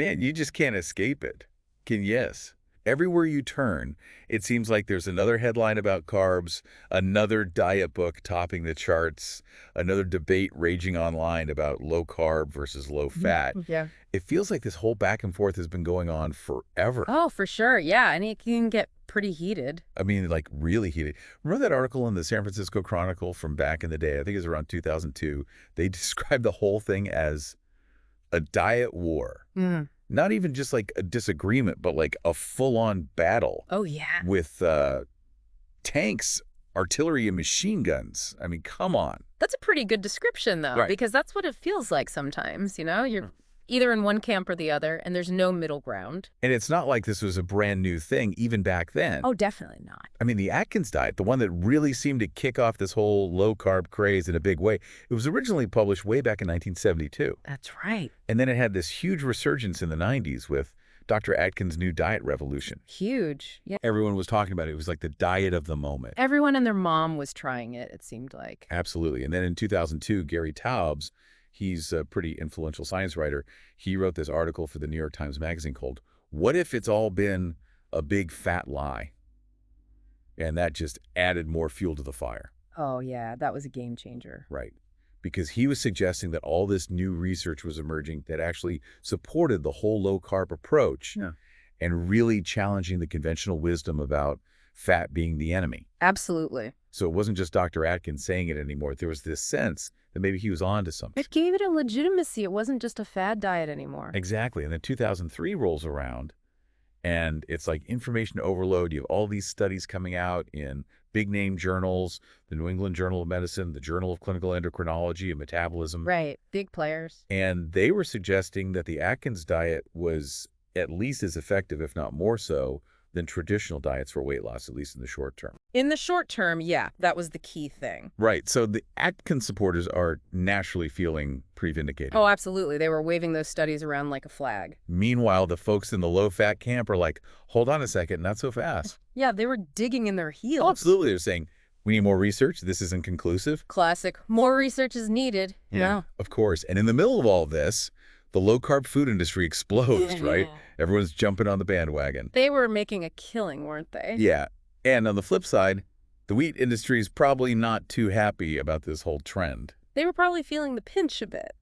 Man, you just can't escape it. Yes. Everywhere you turn, it seems like there's another headline about carbs, another diet book topping the charts, another debate raging online about low carb versus low fat. Yeah. It feels like this whole back and forth has been going on forever. Oh, for sure. Yeah. And it can get pretty heated. I mean, like really heated. Remember that article in the San Francisco Chronicle from back in the day? I think it was around 2002. They described the whole thing as a diet war. Not even just like a disagreement, but like a full-on battle Oh, yeah. with tanks, artillery, and machine guns. I mean, come on. That's a pretty good description, though, Right. because that's what it feels like sometimes, you know? You're either in one camp or the other, and there's no middle ground. And it's not like this was a brand new thing even back then. Oh, definitely not. I mean, the Atkins diet, the one that really seemed to kick off this whole low-carb craze in a big way, it was originally published way back in 1972. That's right. And then it had this huge resurgence in the 90s with Dr. Atkins' new diet revolution. Huge. Yeah. Everyone was talking about it. It was like the diet of the moment. Everyone and their mom was trying it seemed like. Absolutely. And then in 2002, Gary Taubes, he's a pretty influential science writer, he wrote this article for the New York Times Magazine called, "What If It's All Been a Big Fat Lie?" And that just added more fuel to the fire. Oh, yeah. That was a game changer. Right. Because he was suggesting that all this new research was emerging that actually supported the whole low-carb approach and really challenging the conventional wisdom about fat being the enemy. Absolutely. So it wasn't just Dr. Atkins saying it anymore. There was this sense that maybe he was on to something. It gave it a legitimacy. It wasn't just a fad diet anymore. Exactly. And then 2003 rolls around, and it's like information overload. You have all these studies coming out in big-name journals, the New England Journal of Medicine, the Journal of Clinical Endocrinology and Metabolism. Right. Big players. And they were suggesting that the Atkins diet was at least as effective, if not more so, than traditional diets for weight loss, at least in the short term. In the short term, yeah, that was the key thing. Right. So the Atkins supporters are naturally feeling pre-vindicated. Oh, absolutely. They were waving those studies around like a flag. Meanwhile, the folks in the low-fat camp are like, hold on a second, not so fast. Yeah, they were digging in their heels. Absolutely. They're saying, we need more research. This isn't conclusive. Classic. More research is needed. Yeah, of course. And in the middle of all this, the low-carb food industry explodes, right? Everyone's jumping on the bandwagon. They were making a killing, weren't they? Yeah. And on the flip side, the wheat industry is probably not too happy about this whole trend. They were probably feeling the pinch a bit.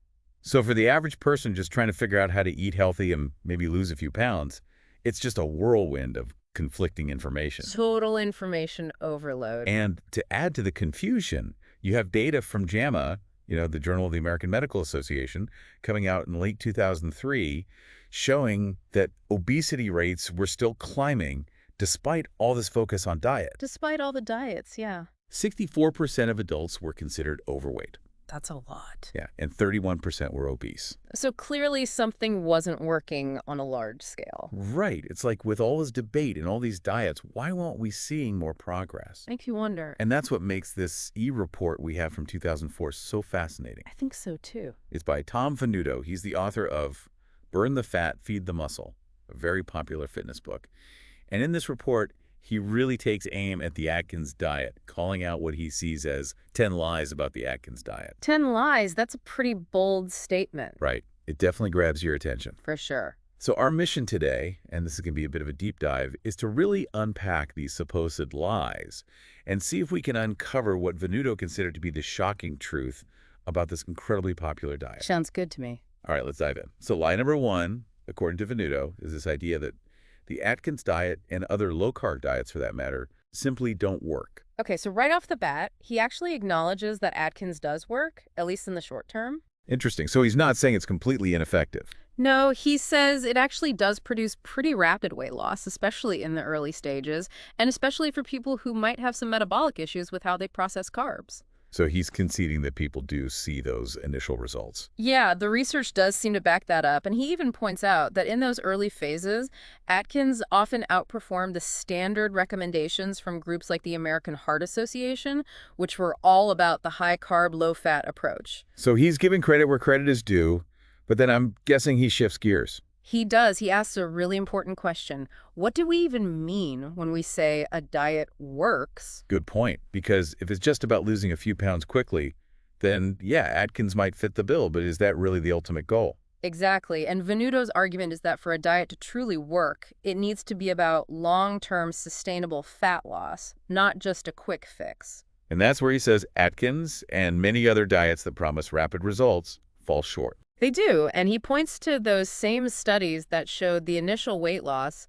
So for the average person just trying to figure out how to eat healthy and maybe lose a few pounds, it's just a whirlwind of conflicting information. Total information overload. And to add to the confusion, you have data from JAMA, the Journal of the American Medical Association, coming out in late 2003, showing that obesity rates were still climbing despite all this focus on diet. Despite all the diets, yeah. 64% of adults were considered overweight. That's a lot. Yeah, and 31% were obese. So clearly something wasn't working on a large scale. Right. It's like with all this debate and all these diets, why aren't we seeing more progress? Makes you wonder. And that's what makes this e-report we have from 2004 so fascinating. I think so, too. It's by Tom Venuto. He's the author of Burn the Fat, Feed the Muscle, a very popular fitness book. And in this report, he really takes aim at the Atkins diet, calling out what he sees as 10 lies about the Atkins diet. 10 lies, that's a pretty bold statement. Right. It definitely grabs your attention. For sure. So our mission today, and this is going to be a bit of a deep dive, is to really unpack these supposed lies and see if we can uncover what Venuto considered to be the shocking truth about this incredibly popular diet. Sounds good to me. All right, let's dive in. So lie number one, according to Venuto, is this idea that the Atkins diet and other low-carb diets, for that matter, simply don't work. Okay, so right off the bat, he actually acknowledges that Atkins does work, at least in the short term. Interesting. So he's not saying it's completely ineffective. No, he says it actually does produce pretty rapid weight loss, especially in the early stages, and especially for people who might have some metabolic issues with how they process carbs. So he's conceding that people do see those initial results. Yeah, the research does seem to back that up, and he even points out that in those early phases, Atkins often outperformed the standard recommendations from groups like the American Heart Association, which were all about the high-carb, low-fat approach. So he's giving credit where credit is due, but then I'm guessing he shifts gears. He does. He asks a really important question. What do we even mean when we say a diet works? Good point, because if it's just about losing a few pounds quickly, then yeah, Atkins might fit the bill, but is that really the ultimate goal? Exactly. And Venuto's argument is that for a diet to truly work, it needs to be about long-term sustainable fat loss, not just a quick fix. And that's where he says Atkins and many other diets that promise rapid results fall short. They do, and he points to those same studies that showed the initial weight loss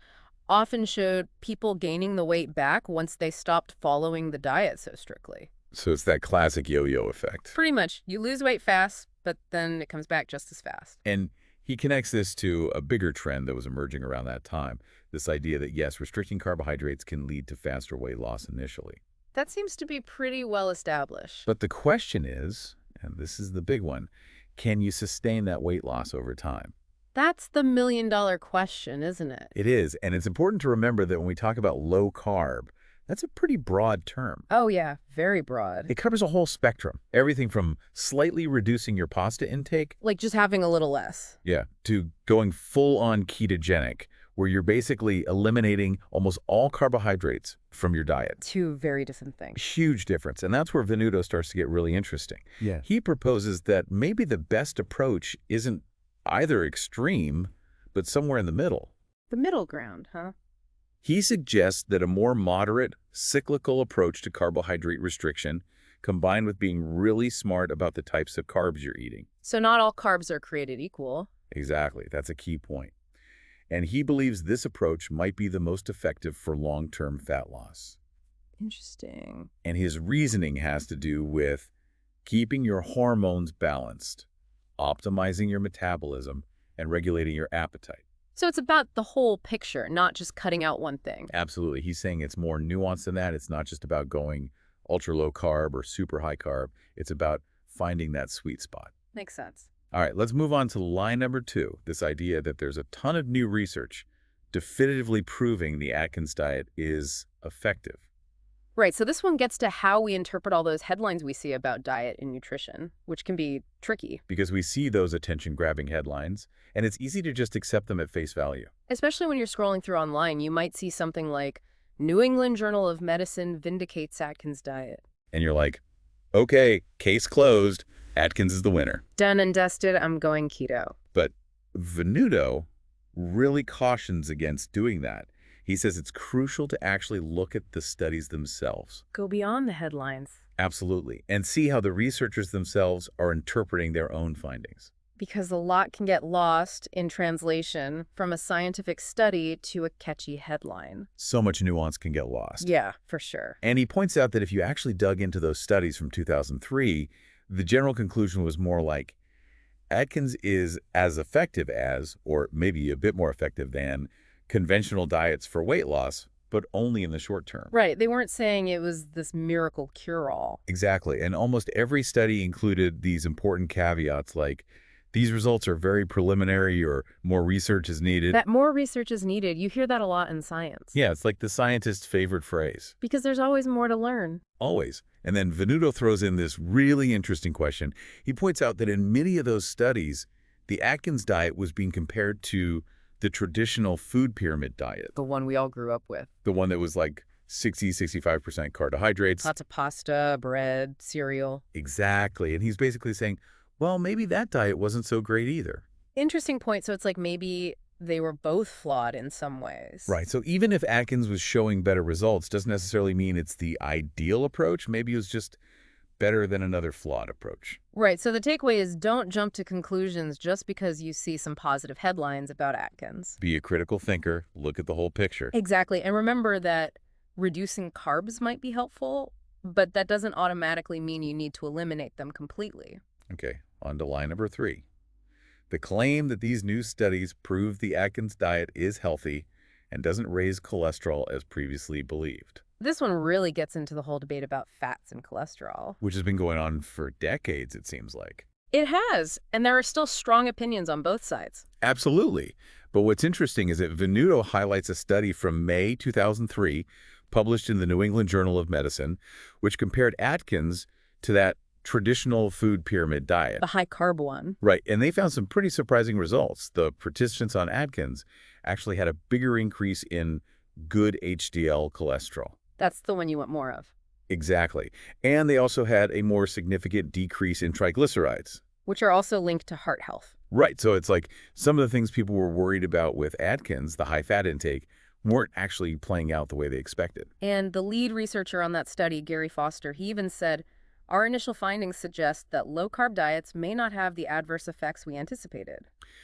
often showed people gaining the weight back once they stopped following the diet so strictly. So it's that classic yo-yo effect. Pretty much, you lose weight fast, but then it comes back just as fast. And he connects this to a bigger trend that was emerging around that time, this idea that, yes, restricting carbohydrates can lead to faster weight loss initially. That seems to be pretty well established. But the question is, and this is the big one, can you sustain that weight loss over time? That's the million-dollar question, isn't it? It is, and it's important to remember that when we talk about low carb, that's a pretty broad term. Oh yeah, very broad. It covers a whole spectrum, everything from slightly reducing your pasta intake, Like just having a little less. yeah, to going full-on ketogenic, where you're basically eliminating almost all carbohydrates from your diet. Two very different things. Huge difference, and that's where Venuto starts to get really interesting. Yeah. He proposes that maybe the best approach isn't either extreme, but somewhere in the middle. The middle ground, huh? He suggests that a more moderate, cyclical approach to carbohydrate restriction, combined with being really smart about the types of carbs you're eating. So not all carbs are created equal. Exactly, that's a key point. And he believes this approach might be the most effective for long-term fat loss. Interesting. And his reasoning has to do with keeping your hormones balanced, optimizing your metabolism, and regulating your appetite. So it's about the whole picture, not just cutting out one thing. Absolutely. He's saying it's more nuanced than that. It's not just about going ultra low carb or super high carb. It's about finding that sweet spot. Makes sense. All right, let's move on to line number 2, this idea that there's a ton of new research definitively proving the Atkins diet is effective. Right, so this one gets to how we interpret all those headlines we see about diet and nutrition, which can be tricky. Because we see those attention-grabbing headlines, and it's easy to just accept them at face value. Especially when you're scrolling through online, you might see something like, New England Journal of Medicine vindicates Atkins diet. And you're like, okay, case closed, Atkins is the winner. Done and dusted, I'm going keto. But Venuto really cautions against doing that. He says it's crucial to actually look at the studies themselves. Go beyond the headlines. Absolutely. And see how the researchers themselves are interpreting their own findings. Because a lot can get lost in translation from a scientific study to a catchy headline. So much nuance can get lost. Yeah, for sure. And he points out that if you actually dug into those studies from 2003, the general conclusion was more like, Atkins is as effective as, or maybe a bit more effective than, conventional diets for weight loss, but only in the short term. Right, they weren't saying it was this miracle cure-all. Exactly, and almost every study included these important caveats like, these results are very preliminary or more research is needed. That more research is needed, you hear that a lot in science. Yeah, it's like the scientist's favorite phrase. Because there's always more to learn. Always. And then Venuto throws in this really interesting question. He points out that in many of those studies, the Atkins diet was being compared to the traditional food pyramid diet. The one we all grew up with. The one that was like 60–65% carbohydrates. Lots of pasta, bread, cereal. Exactly. And he's basically saying, well, maybe that diet wasn't so great either. Interesting point. So it's like maybe they were both flawed in some ways. Right. So even if Atkins was showing better results, doesn't necessarily mean it's the ideal approach. Maybe it was just better than another flawed approach. Right. So the takeaway is don't jump to conclusions just because you see some positive headlines about Atkins. Be a critical thinker. Look at the whole picture. Exactly. And remember that reducing carbs might be helpful, but that doesn't automatically mean you need to eliminate them completely. Okay, on to line number 3. The claim that these new studies prove the Atkins diet is healthy and doesn't raise cholesterol as previously believed. This one really gets into the whole debate about fats and cholesterol. Which has been going on for decades, it seems like. It has, and there are still strong opinions on both sides. Absolutely. But what's interesting is that Venuto highlights a study from May 2003, published in the New England Journal of Medicine, which compared Atkins to that traditional food pyramid diet. The high-carb one. Right, and they found some pretty surprising results. The participants on Atkins actually had a bigger increase in good HDL cholesterol. That's the one you want more of. Exactly. And they also had a more significant decrease in triglycerides. which are also linked to heart health. Right, so it's like some of the things people were worried about with Atkins, the high-fat intake, weren't actually playing out the way they expected. And the lead researcher on that study, Gary Foster, he even said, our initial findings suggest that low-carb diets may not have the adverse effects we anticipated.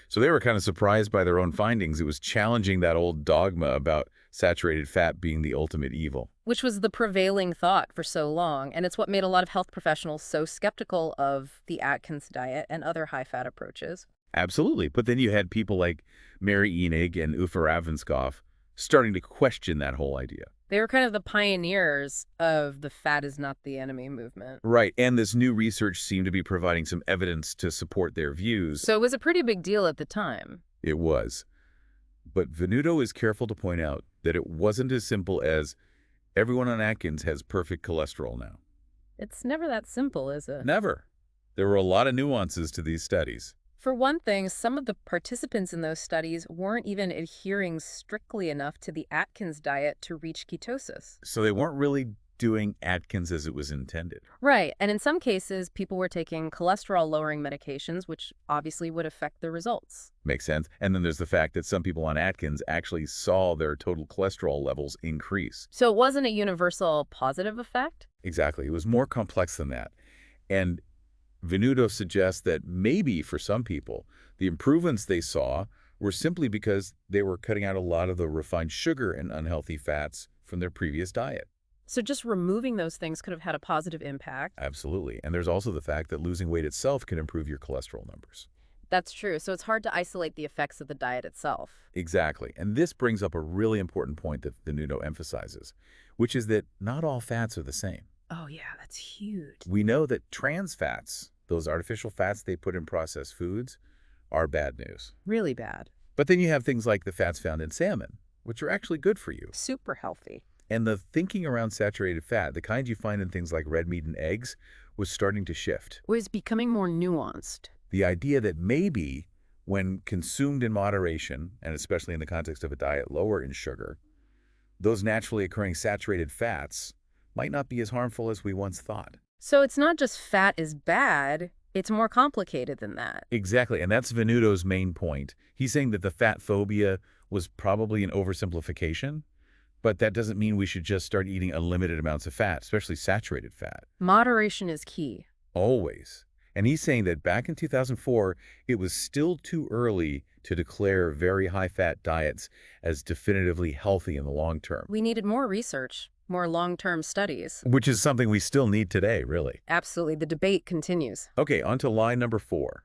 So they were kind of surprised by their own findings. It was challenging that old dogma about saturated fat being the ultimate evil. Which was the prevailing thought for so long, and it's what made a lot of health professionals so skeptical of the Atkins diet and other high-fat approaches. Absolutely. But then you had people like Mary Enig and Uffe Ravenscoff starting to question that whole idea. They were kind of the pioneers of the fat is not the enemy movement. Right, and this new research seemed to be providing some evidence to support their views. So it was a pretty big deal at the time. It was. But Venuto is careful to point out that it wasn't as simple as everyone on Atkins has perfect cholesterol now. It's never that simple, is it? Never. There were a lot of nuances to these studies. For one thing, some of the participants in those studies weren't even adhering strictly enough to the Atkins diet to reach ketosis. So they weren't really doing Atkins as it was intended. Right, and in some cases, people were taking cholesterol-lowering medications, which obviously would affect the results. Makes sense. And then there's the fact that some people on Atkins actually saw their total cholesterol levels increase. So it wasn't a universal positive effect? Exactly. It was more complex than that. And Venuto suggests that maybe for some people, the improvements they saw were simply because they were cutting out a lot of the refined sugar and unhealthy fats from their previous diet. So just removing those things could have had a positive impact. Absolutely. And there's also the fact that losing weight itself can improve your cholesterol numbers. That's true. So it's hard to isolate the effects of the diet itself. Exactly. And this brings up a really important point that Venuto emphasizes, which is that not all fats are the same. Oh, yeah, that's huge. We know that trans fats, those artificial fats they put in processed foods, are bad news. Really bad. But then you have things like the fats found in salmon, which are actually good for you. Super healthy. And the thinking around saturated fat, the kind you find in things like red meat and eggs, was starting to shift. Was becoming more nuanced. The idea that maybe when consumed in moderation, and especially in the context of a diet lower in sugar, those naturally occurring saturated fats might not be as harmful as we once thought. So it's not just fat is bad, it's more complicated than that. Exactly, and that's Venuto's main point. He's saying that the fat phobia was probably an oversimplification, but that doesn't mean we should just start eating unlimited amounts of fat, especially saturated fat. Moderation is key. Always. And he's saying that back in 2004, it was still too early to declare very high-fat diets as definitively healthy in the long term. We needed more research, more long-term studies. Which is something we still need today, really. Absolutely. The debate continues. Okay, on to lie number 4.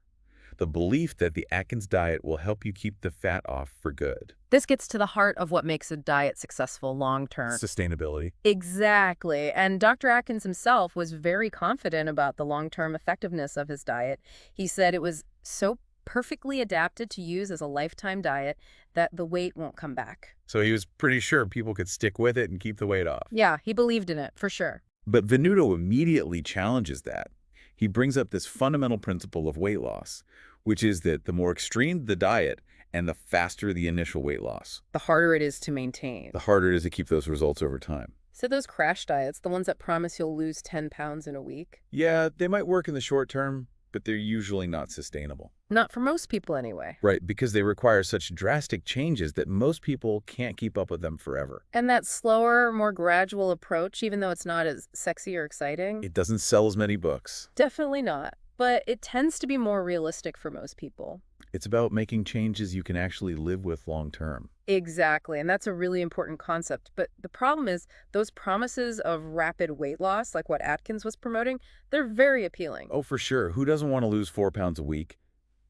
The belief that the Atkins diet will help you keep the fat off for good. This gets to the heart of what makes a diet successful long-term. Sustainability. Exactly. And Dr. Atkins himself was very confident about the long-term effectiveness of his diet. He said it was so perfectly adapted to use as a lifetime diet that the weight won't come back. So he was pretty sure people could stick with it and keep the weight off. Yeah, he believed in it, for sure. But Venuto immediately challenges that. He brings up this fundamental principle of weight loss, which is that the more extreme the diet and the faster the initial weight loss, The harder it is to maintain. the harder it is to keep those results over time. So those crash diets, the ones that promise you'll lose 10 pounds in a week? Yeah, they might work in the short term, but they're usually not sustainable. Not for most people anyway. Right, because they require such drastic changes that most people can't keep up with them forever. And that slower, more gradual approach, even though it's not as sexy or exciting? It doesn't sell as many books. Definitely not. But it tends to be more realistic for most people. It's about making changes you can actually live with long term. Exactly, and that's a really important concept. But the problem is those promises of rapid weight loss, like what Atkins was promoting, they're very appealing. Oh, for sure. Who doesn't want to lose 4 pounds a week?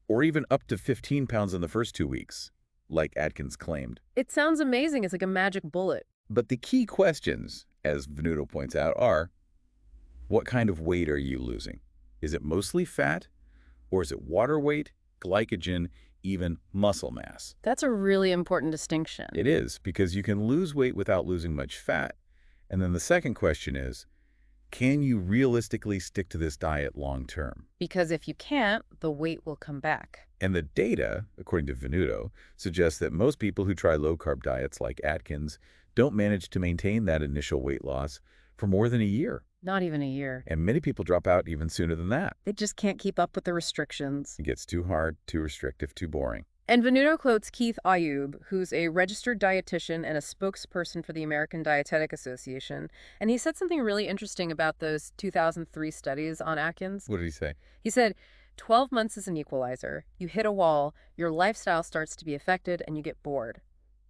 Or even up to 15 pounds in the first 2 weeks, like Atkins claimed. It sounds amazing. It's like a magic bullet. But the key questions, as Venuto points out, are, what kind of weight are you losing? Is it mostly fat? Or is it water weight, glycogen, even muscle mass? That's a really important distinction. It is, because you can lose weight without losing much fat. And then the second question is, can you realistically stick to this diet long term? Because if you can't, the weight will come back. And the data, according to Venuto, suggests that most people who try low-carb diets like Atkins don't manage to maintain that initial weight loss for more than a year. Not even a year. And many people drop out even sooner than that. They just can't keep up with the restrictions. It gets too hard, too restrictive, too boring. And Venuto quotes Keith Ayub, who's a registered dietitian and a spokesperson for the American Dietetic Association, and he said something really interesting about those 2003 studies on Atkins. What did he say? He said, 12 months is an equalizer. You hit a wall, your lifestyle starts to be affected, and you get bored.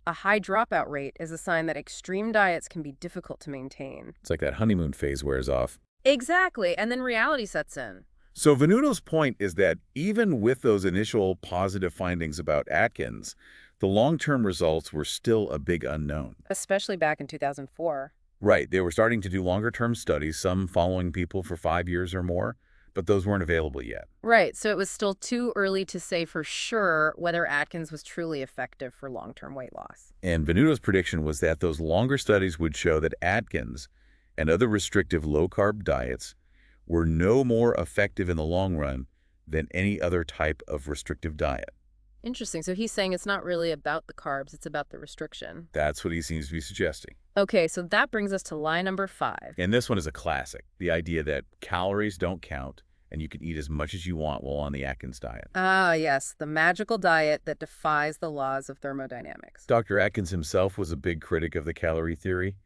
A high dropout rate is a sign that extreme diets can be difficult to maintain. It's like that honeymoon phase wears off. Exactly, and then reality sets in. So Venuto's point is that even with those initial positive findings about Atkins, the long-term results were still a big unknown. Especially back in 2004. Right. They were starting to do longer-term studies, some following people for 5 years or more, but those weren't available yet. Right, so it was still too early to say for sure whether Atkins was truly effective for long-term weight loss. And Venuto's prediction was that those longer studies would show that Atkins and other restrictive low-carb diets were no more effective in the long run than any other type of restrictive diet. Interesting. So he's saying it's not really about the carbs, it's about the restriction. That's what he seems to be suggesting. Okay, so that brings us to lie number 5. And this one is a classic, the idea that calories don't count and you can eat as much as you want while on the Atkins diet. Ah, yes, the magical diet that defies the laws of thermodynamics. Dr. Atkins himself was a big critic of the calorie theory.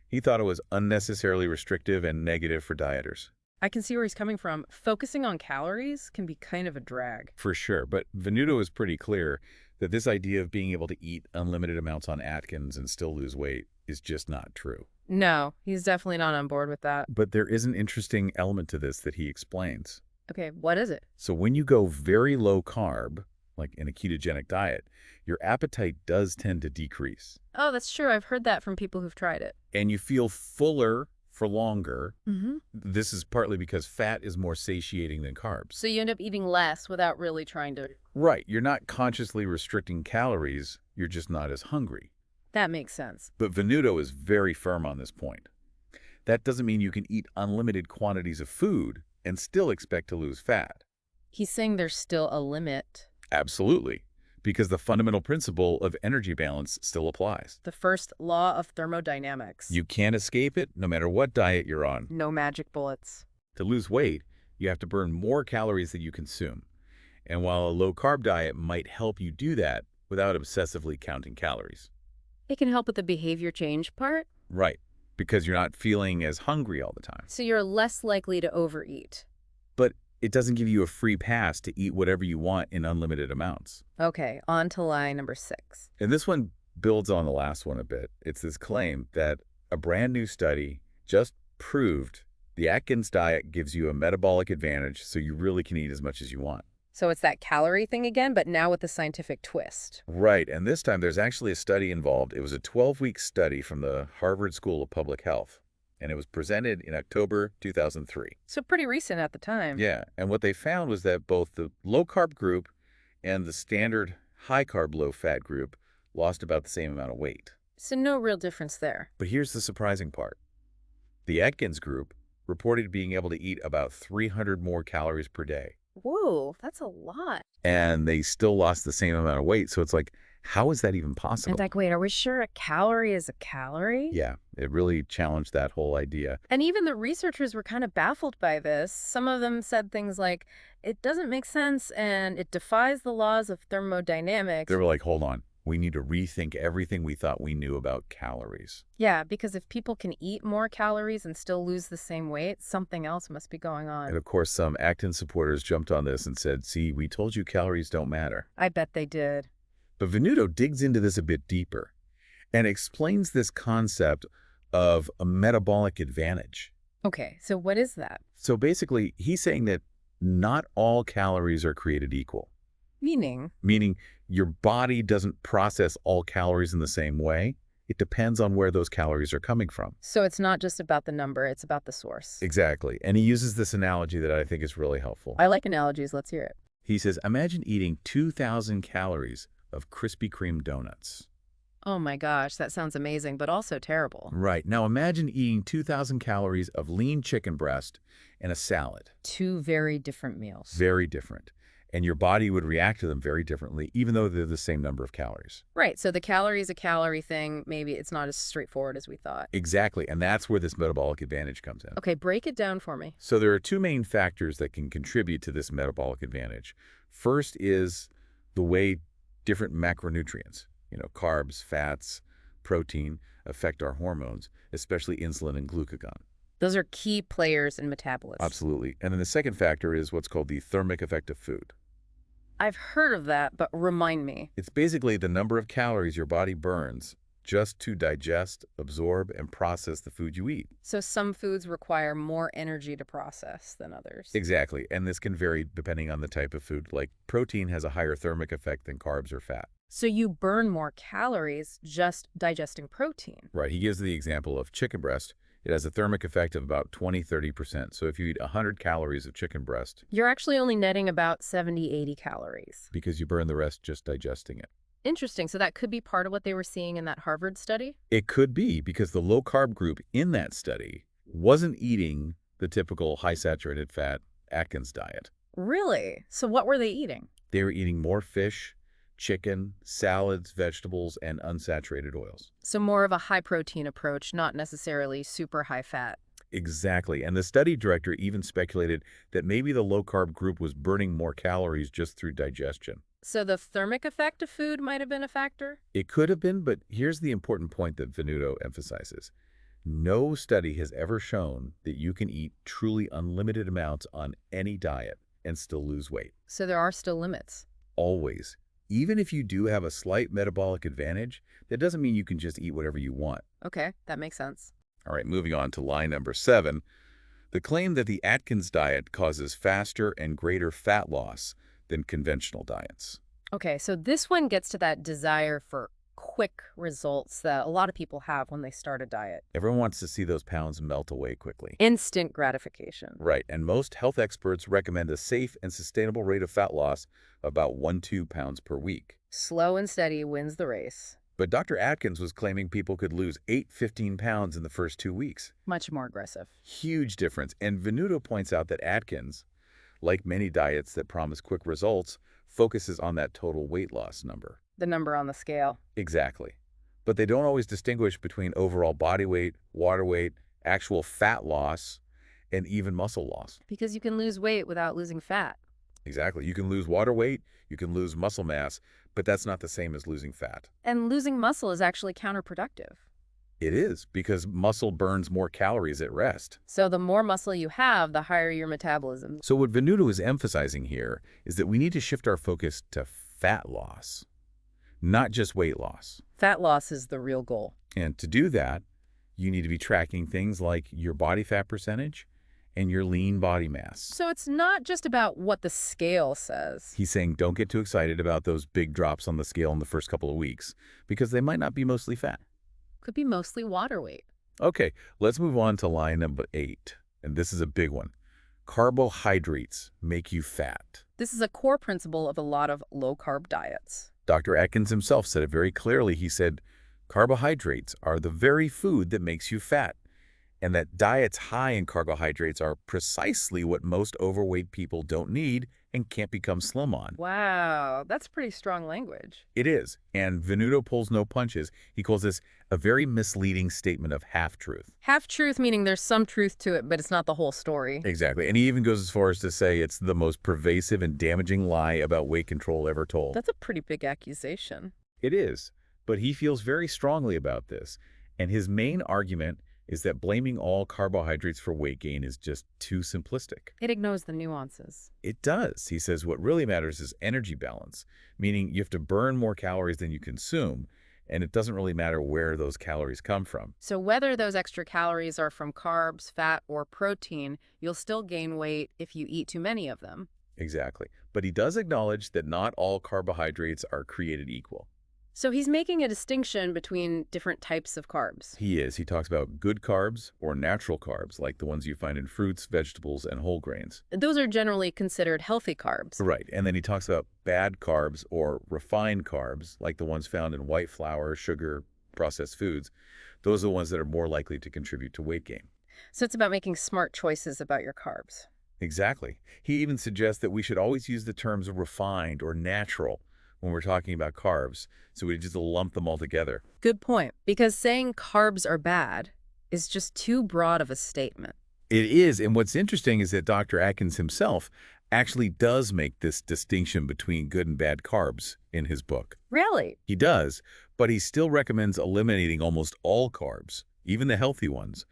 He thought it was unnecessarily restrictive and negative for dieters. I can see where he's coming from. Focusing on calories can be kind of a drag. For sure, but Venuto is pretty clear that this idea of being able to eat unlimited amounts on Atkins and still lose weight is just not true. No, he's definitely not on board with that. But there is an interesting element to this that he explains. Okay, what is it? So when you go very low carb, like in a ketogenic diet, your appetite does tend to decrease. Oh, that's true. I've heard that from people who've tried it. And you feel fuller for longer. Mm-hmm. This is partly because fat is more satiating than carbs. So you end up eating less without really trying to... Right. You're not consciously restricting calories. You're just not as hungry. That makes sense. But Venuto is very firm on this point. That doesn't mean you can eat unlimited quantities of food and still expect to lose fat. He's saying there's still a limit. Absolutely. Because the fundamental principle of energy balance still applies. The first law of thermodynamics. You can't escape it no matter what diet you're on. No magic bullets. To lose weight, you have to burn more calories than you consume. And while a low-carb diet might help you do that without obsessively counting calories. It can help with the behavior change part. Right, because you're not feeling as hungry all the time. So you're less likely to overeat. But it doesn't give you a free pass to eat whatever you want in unlimited amounts. Okay, on to lie number 6. And this one builds on the last one a bit. It's this claim that a brand new study just proved the Atkins diet gives you a metabolic advantage, so you really can eat as much as you want. So it's that calorie thing again, but now with a scientific twist. Right, and this time there's actually a study involved. It was a 12-week study from the Harvard School of Public Health, and it was presented in October 2003. So pretty recent at the time. Yeah, and what they found was that both the low-carb group and the standard high-carb, low-fat group lost about the same amount of weight. So no real difference there. But here's the surprising part. The Atkins group reported being able to eat about 300 more calories per day. Whoa, that's a lot. And they still lost the same amount of weight. So it's like, how is that even possible? And like, wait, are we sure a calorie is a calorie? Yeah, it really challenged that whole idea. And even the researchers were kind of baffled by this. Some of them said things like, it doesn't make sense and it defies the laws of thermodynamics. They were like, hold on. We need to rethink everything we thought we knew about calories. Yeah, because if people can eat more calories and still lose the same weight, something else must be going on. And of course, some Atkins supporters jumped on this and said, see, we told you calories don't matter. I bet they did. But Venuto digs into this a bit deeper and explains this concept of a metabolic advantage. Okay, so what is that? So basically, he's saying that not all calories are created equal. Meaning? Meaning your body doesn't process all calories in the same way. It depends on where those calories are coming from. So it's not just about the number, it's about the source. Exactly. And he uses this analogy that I think is really helpful. I like analogies. Let's hear it. He says, imagine eating 2,000 calories of Krispy Kreme donuts. Oh my gosh, that sounds amazing, but also terrible. Right. Now imagine eating 2,000 calories of lean chicken breast and a salad. 2 very different meals. Very different. and your body would react to them very differently, even though they're the same number of calories. Right, so the calorie is a calorie thing. Maybe it's not as straightforward as we thought. Exactly, and that's where this metabolic advantage comes in. Okay, break it down for me. So there are two main factors that can contribute to this metabolic advantage. First is the way different macronutrients, carbs, fats, protein, affect our hormones, especially insulin and glucagon. Those are key players in metabolism. Absolutely. And then the second factor is what's called the thermic effect of food. I've heard of that, but remind me. It's basically the number of calories your body burns just to digest, absorb, and process the food you eat. So some foods require more energy to process than others. Exactly. And this can vary depending on the type of food. Like protein has a higher thermic effect than carbs or fat. So you burn more calories just digesting protein. Right. He gives the example of chicken breast. It has a thermic effect of about 20–30%. So if you eat 100 calories of chicken breast, You're actually only netting about 70–80 calories. because you burn the rest just digesting it. Interesting. So that could be part of what they were seeing in that Harvard study? It could be because the low-carb group in that study wasn't eating the typical high-saturated fat Atkins diet. Really? So what were they eating? They were eating more fish, chicken, salads, vegetables, and unsaturated oils. So more of a high-protein approach, not necessarily super high-fat. Exactly. And the study director even speculated that maybe the low-carb group was burning more calories just through digestion. So the thermic effect of food might have been a factor? It could have been, but here's the important point that Venuto emphasizes. No study has ever shown that you can eat truly unlimited amounts on any diet and still lose weight. So there are still limits. Always. Even if you do have a slight metabolic advantage, that doesn't mean you can just eat whatever you want. Okay, that makes sense. All right, moving on to line number 7. The claim that the Atkins diet causes faster and greater fat loss than conventional diets. Okay, so this one gets to that desire for quick results that a lot of people have when they start a diet. Everyone wants to see those pounds melt away quickly. Instant gratification. Right, and most health experts recommend a safe and sustainable rate of fat loss of about 1–2 pounds per week. Slow and steady wins the race. But Dr. Atkins was claiming people could lose 8–15 pounds in the first 2 weeks. Much more aggressive. Huge difference. And Venuto points out that Atkins, like many diets that promise quick results, focuses on that total weight loss number. The number on the scale. Exactly. But they don't always distinguish between overall body weight, water weight, actual fat loss, and even muscle loss. Because you can lose weight without losing fat. Exactly. You can lose water weight, you can lose muscle mass, but that's not the same as losing fat. And losing muscle is actually counterproductive. It is, because muscle burns more calories at rest. So the more muscle you have, the higher your metabolism. So what Venuto is emphasizing here is that we need to shift our focus to fat loss, not just weight loss. Fat loss is the real goal. And to do that, you need to be tracking things like your body fat percentage and your lean body mass. So it's not just about what the scale says. He's saying don't get too excited about those big drops on the scale in the first couple of weeks, because they might not be mostly fat. Could be mostly water weight. Okay, let's move on to line number 8. And this is a big one. Carbohydrates make you fat. This is a core principle of a lot of low-carb diets. Dr. Atkins himself said it very clearly. He said, carbohydrates are the very food that makes you fat, and that diets high in carbohydrates are precisely what most overweight people don't need and can't become slim on. Wow, that's pretty strong language. It is, and Venuto pulls no punches. He calls this a very misleading statement of half-truth. Half-truth meaning there's some truth to it, but it's not the whole story. Exactly, and he even goes as far as to say it's the most pervasive and damaging lie about weight control ever told. That's a pretty big accusation. It is, but he feels very strongly about this, and his main argument is that blaming all carbohydrates for weight gain is just too simplistic. It ignores the nuances. It does. He says what really matters is energy balance, meaning you have to burn more calories than you consume, and it doesn't really matter where those calories come from. So whether those extra calories are from carbs, fat, or protein, you'll still gain weight if you eat too many of them. Exactly. But he does acknowledge that not all carbohydrates are created equal. So he's making a distinction between different types of carbs. He is. He talks about good carbs or natural carbs, like the ones you find in fruits, vegetables, and whole grains. Those are generally considered healthy carbs. Right. And then he talks about bad carbs or refined carbs, like the ones found in white flour, sugar, processed foods. Those are the ones that are more likely to contribute to weight gain. So it's about making smart choices about your carbs. Exactly. He even suggests that we should always use the terms refined or natural when we're talking about carbs, so we just lump them all together. Good point, because saying carbs are bad is just too broad of a statement. It is, and what's interesting is that Dr. Atkins himself actually does make this distinction between good and bad carbs in his book. Really? He does, but he still recommends eliminating almost all carbs, even the healthy ones,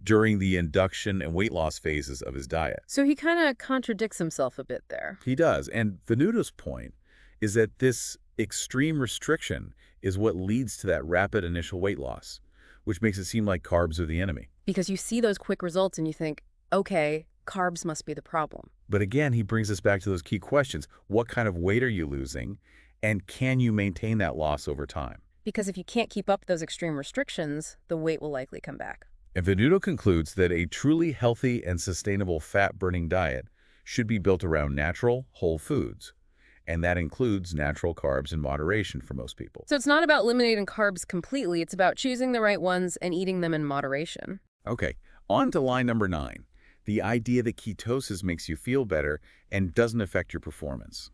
during the induction and weight loss phases of his diet. So he kind of contradicts himself a bit there. He does, and Venuto's point is that this extreme restriction is what leads to that rapid initial weight loss, which makes it seem like carbs are the enemy. Because you see those quick results and you think, okay, carbs must be the problem. But again, he brings us back to those key questions. What kind of weight are you losing, and can you maintain that loss over time? Because if you can't keep up those extreme restrictions, the weight will likely come back. And Venuto concludes that a truly healthy and sustainable fat-burning diet should be built around natural, whole foods. And that includes natural carbs in moderation for most people. So it's not about eliminating carbs completely, it's about choosing the right ones and eating them in moderation. Okay, on to line number 9. The idea that ketosis makes you feel better and doesn't affect your performance.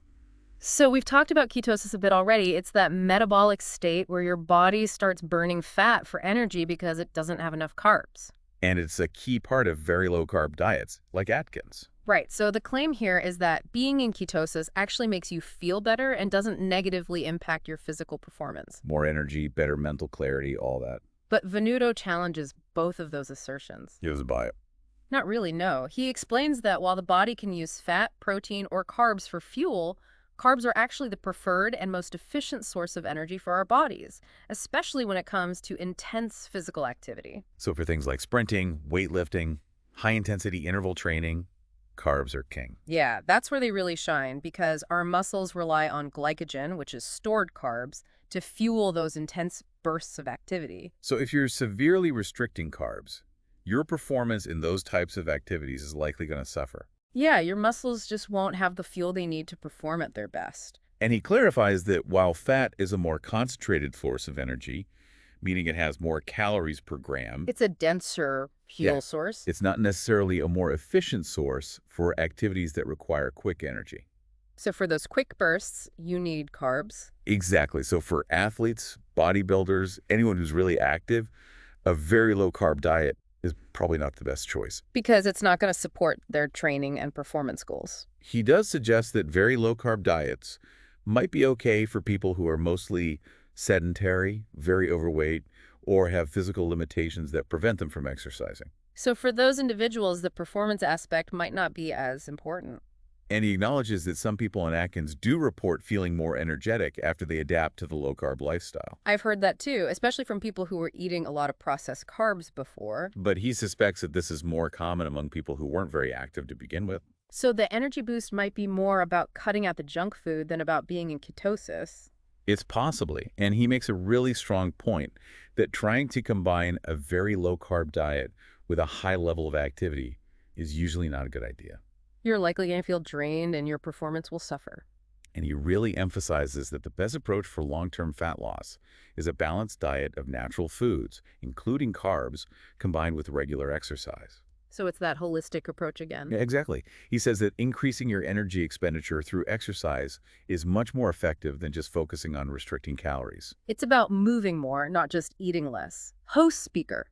So we've talked about ketosis a bit already. It's that metabolic state where your body starts burning fat for energy because it doesn't have enough carbs. And it's a key part of very low-carb diets, like Atkins. Right, so the claim here is that being in ketosis actually makes you feel better and doesn't negatively impact your physical performance. More energy, better mental clarity, all that. But Venuto challenges both of those assertions. He doesn't buy it. Not really, no. He explains that while the body can use fat, protein, or carbs for fuel, carbs are actually the preferred and most efficient source of energy for our bodies, especially when it comes to intense physical activity. So for things like sprinting, weightlifting, high-intensity interval training, carbs are king. Yeah, that's where they really shine because our muscles rely on glycogen, which is stored carbs, to fuel those intense bursts of activity. So if you're severely restricting carbs, your performance in those types of activities is likely going to suffer. Yeah, your muscles just won't have the fuel they need to perform at their best. And he clarifies that while fat is a more concentrated source of energy, meaning it has more calories per gram, It's a denser fuel source. it's not necessarily a more efficient source for activities that require quick energy. So for those quick bursts, you need carbs. Exactly. So for athletes, bodybuilders, anyone who's really active, a very low-carb diet is probably not the best choice. Because it's not going to support their training and performance goals. He does suggest that very low-carb diets might be okay for people who are mostly sedentary, very overweight, or have physical limitations that prevent them from exercising. So for those individuals, the performance aspect might not be as important. And he acknowledges that some people on Atkins do report feeling more energetic after they adapt to the low-carb lifestyle. I've heard that too, especially from people who were eating a lot of processed carbs before. But he suspects that this is more common among people who weren't very active to begin with. So the energy boost might be more about cutting out the junk food than about being in ketosis. It's possibly, and he makes a really strong point that trying to combine a very low-carb diet with a high level of activity is usually not a good idea. You're likely going to feel drained and your performance will suffer. And he really emphasizes that the best approach for long-term fat loss is a balanced diet of natural foods, including carbs, combined with regular exercise. So it's that holistic approach again. Yeah, exactly. He says that increasing your energy expenditure through exercise is much more effective than just focusing on restricting calories. It's about moving more, not just eating less. Host speaker.